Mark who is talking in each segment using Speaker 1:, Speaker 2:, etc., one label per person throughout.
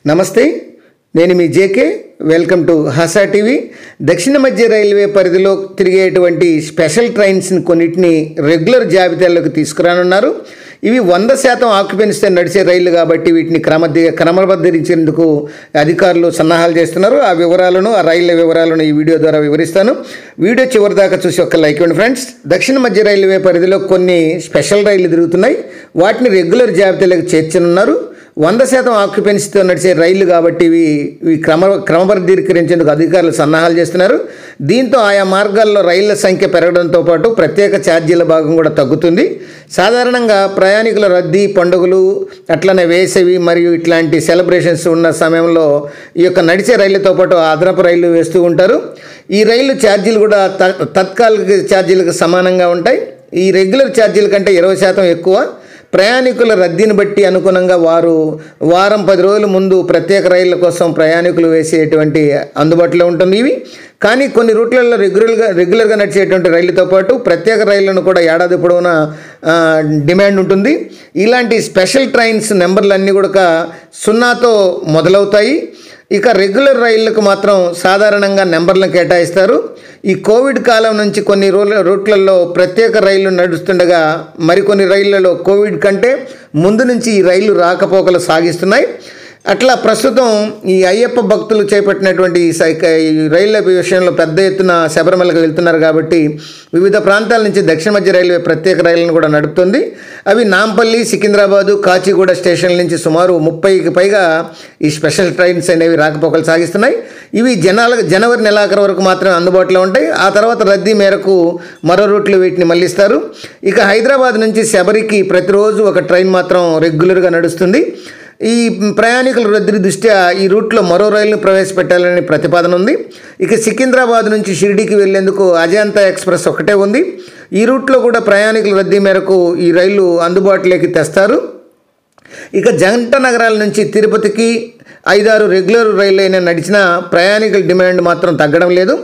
Speaker 1: నమస్తే, నేను మీ JK. Welcome to Hasa TV. దక్షిణ మధ్య రైల్వే పరిధిలో తిరిగేటువంటి స్పెషల్ ట్రైన్స్ని కొన్నిటిని రెగ్యులర్ జాబితాలోకి తీసుకురానున్నారు. ఇవి 100% ఆక్యుపెన్సీతో నడిచే రైళ్లు కాబట్టి వీటిని క్రమబద్ధీకరించేందుకు అధికారులు సన్నాహాలు చేస్తున్నారు. ఆ రైళ్ల వివరాలను ఈ వీడియో ద్వారా వివరిస్తాను. వీడియో చివరి దాకా చూసి ఒక లైక్ ఇవ్వండి ఫ్రెండ్స్. దక్షిణ మధ్య రైల్వే పరిధిలో కొన్ని స్పెషల్ రైళ్లు తిరుగుతున్నాయి. వాటిని రెగ్యులర్ జాబితాలోకి చేర్చనున్నారు. 100% ఆక్యుపెన్సీతో నడిచే రైళ్లు కాబట్టి ఇవి క్రమబద్ధీకరించేందుకు అధికారులు సన్నాహాలు చేస్తున్నారు. దీంతో ఆయా మార్గాల్లో రైళ్ల సంఖ్య పెరగడంతో పాటు ప్రత్యేక ఛార్జీల భాగం కూడా తగ్గుతుంది. సాధారణంగా ప్రయాణికుల రద్దీ, పండుగలు, అట్లనే వేసవి మరియు ఇట్లాంటి సెలబ్రేషన్స్ ఉన్న సమయంలో ఈ యొక్క నడిచే రైళ్లతో పాటు అదనపు రైళ్లు వేస్తూ ఉంటారు. ఈ రైలు ఛార్జీలు కూడా తత్కాలిక ఛార్జీలకు సమానంగా ఉంటాయి. ఈ రెగ్యులర్ ఛార్జీల కంటే 20% ఎక్కువ. ప్రయాణికుల రద్దీని బట్టి అనుగుణంగా వారం 10 రోజుల ముందు ప్రత్యేక రైళ్ల కోసం ప్రయాణికులు వేసేటువంటి అందుబాటులో ఉంటుంది ఇవి. కానీ కొన్ని రూట్లలో రెగ్యులర్గా నడిచేటువంటి రైళ్లతో పాటు ప్రత్యేక రైళ్లను కూడా ఏడాది పొడవునా డిమాండ్ ఉంటుంది. ఇలాంటి స్పెషల్ ట్రైన్స్ నెంబర్లన్నీ కూడా 0తో మొదలవుతాయి. ఇక రెగ్యులర్ రైళ్లకు మాత్రం సాధారణంగా నెంబర్లను కేటాయిస్తారు. ఈ కోవిడ్ కాలం నుంచి కొన్ని రూట్లలో ప్రత్యేక రైళ్లు నడుస్తుండగా మరికొన్ని రైళ్లలో కోవిడ్ కంటే ముందు నుంచి ఈ రైళ్లు రాకపోకలు సాగిస్తున్నాయి. అట్లా ప్రస్తుతం ఈ అయ్యప్ప భక్తులు చేపట్టినటువంటి ఈ రైళ్ల విషయంలో పెద్ద ఎత్తున శబరిమలకు వెళ్తున్నారు కాబట్టి వివిధ ప్రాంతాల నుంచి దక్షిణ మధ్య రైల్వే ప్రత్యేక రైళ్లను కూడా నడుపుతుంది. అవి నాంపల్లి, సికింద్రాబాదు, కాచిగూడ స్టేషన్ల నుంచి సుమారు 30కి పైగా ఈ స్పెషల్ ట్రైన్స్ అనేవి రాకపోకలు సాగిస్తున్నాయి. ఇవి జనవరి నెలాఖరు వరకు మాత్రమే అందుబాటులో ఉంటాయి. ఆ తర్వాత రద్దీ మేరకు మరో రూట్లు వీటిని మళ్లిస్తారు. ఇక హైదరాబాద్ నుంచి శబరికి ప్రతిరోజు ఒక ట్రైన్ మాత్రం రెగ్యులర్గా నడుస్తుంది. ఈ ప్రయాణికుల రద్దీ దృష్ట్యా ఈ రూట్లో మరో రైలును ప్రవేశపెట్టాలని ప్రతిపాదన ఉంది. ఇక సికింద్రాబాద్ నుంచి షిరిడీకి వెళ్లేందుకు అజంతా ఎక్స్ప్రెస్ ఒకటే ఉంది. ఈ రూట్లో కూడా ప్రయాణికుల రద్దీ మేరకు ఈ రైలు అందుబాటులోకి తెస్తారు. ఇక జంట నగరాల నుంచి తిరుపతికి 5-6 రెగ్యులర్ రైళ్ళు అయినా నడిచిన ప్రయాణికుల డిమాండ్ మాత్రం తగ్గడం లేదు.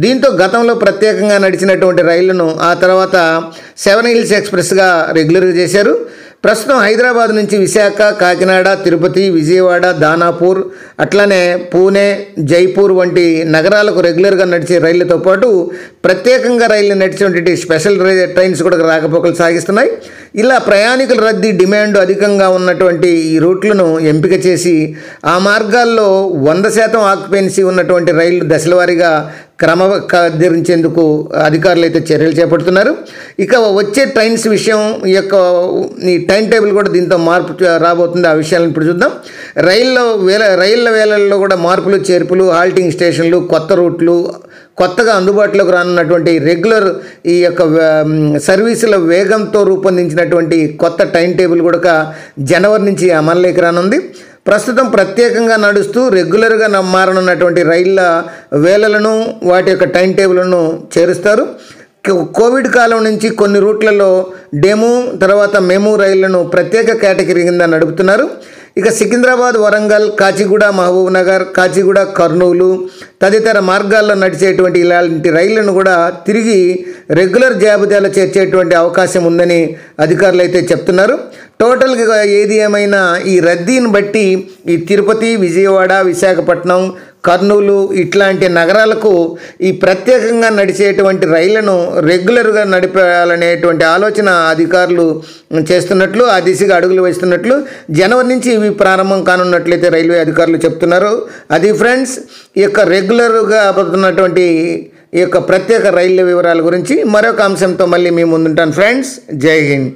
Speaker 1: దీంతో గతంలో ప్రత్యేకంగా నడిచినటువంటి రైళ్లను ఆ తర్వాత 7 హిల్స్ ఎక్స్ప్రెస్గా రెగ్యులర్గా చేశారు. ప్రస్తుతం హైదరాబాద్ నుంచి విశాఖ, కాకినాడ, తిరుపతి, విజయవాడ, దానాపూర్, అట్లనే పూణే, జైపూర్ వంటి నగరాలకు రెగ్యులర్గా నడిచే రైళ్లతో పాటు ప్రత్యేకంగా రైళ్లు నడిచేటువంటి స్పెషల్ ట్రైన్స్ కూడా రాకపోకలు సాగిస్తున్నాయి. ఇలా ప్రయాణికుల రద్దీ డిమాండ్ అధికంగా ఉన్నటువంటి ఈ రూట్లను ఎంపిక చేసి ఆ మార్గాల్లో 100% ఆక్యుపెన్సీ ఉన్నటువంటి రైళ్లు దశలవారీగా క్రమబద్ధీకరించేందుకు అధికారులు అయితే చర్యలు చేపడుతున్నారు. ఇక వచ్చే ట్రైన్స్ విషయం ఈ టైం టేబుల్ కూడా దీంతో మార్పు రాబోతుంది. ఆ విషయాలను ఇప్పుడు చూద్దాం. రైళ్ల వేళల్లో కూడా మార్పులు, చేర్పులు, హాల్టింగ్ స్టేషన్లు, కొత్త రూట్లు, కొత్తగా అందుబాటులోకి రానున్నటువంటి రెగ్యులర్ ఈ యొక్క సర్వీసుల వేగంతో రూపొందించినటువంటి కొత్త టైం టేబుల్ కూడా జనవరి నుంచి అమల్లోకి రానుంది. ప్రస్తుతం ప్రత్యేకంగా నడుస్తూ రెగ్యులర్గా మారనున్నటువంటి రైళ్ల వేళలను, వాటి యొక్క టైం టేబుల్ను చేరుస్తారు. కోవిడ్ కాలం నుంచి కొన్ని రూట్లలో డెము, తర్వాత మెము రైళ్లను ప్రత్యేక కేటగిరీ కింద నడుపుతున్నారు. ఇక సికింద్రాబాద్, వరంగల్, కాచిగూడ, మహబూబ్ నగర్, కాచిగూడ, కర్నూలు తదితర మార్గాల్లో నడిచేటువంటి ఇలాంటి రైళ్లను కూడా తిరిగి రెగ్యులర్ జాబితాలో చేర్చేటువంటి అవకాశం ఉందని అధికారులు అయితే చెప్తున్నారు. టోటల్గా ఏది ఏమైనా ఈ రద్దీని బట్టి ఈ తిరుపతి, విజయవాడ, విశాఖపట్నం, కర్నూలు ఇట్లాంటి నగరాలకు ఈ ప్రత్యేకంగా నడిచేటువంటి రైళ్లను రెగ్యులర్గా నడిపాలనేటువంటి ఆలోచన అధికారులు చేస్తున్నట్లు, ఆ దిశగా అడుగులు వేస్తున్నట్లు జనవరి నుంచి ఇవి ప్రారంభం కానున్నట్లయితే రైల్వే అధికారులు చెప్తున్నారు. అది ఫ్రెండ్స్, ఈ యొక్క రెగ్యులర్గా అవుతున్నటువంటి ఈ యొక్క ప్రత్యేక రైళ్ల వివరాల గురించి మరొక అంశంతో మళ్ళీ మీ ముందుంటాను ఫ్రెండ్స్. జై హింద్.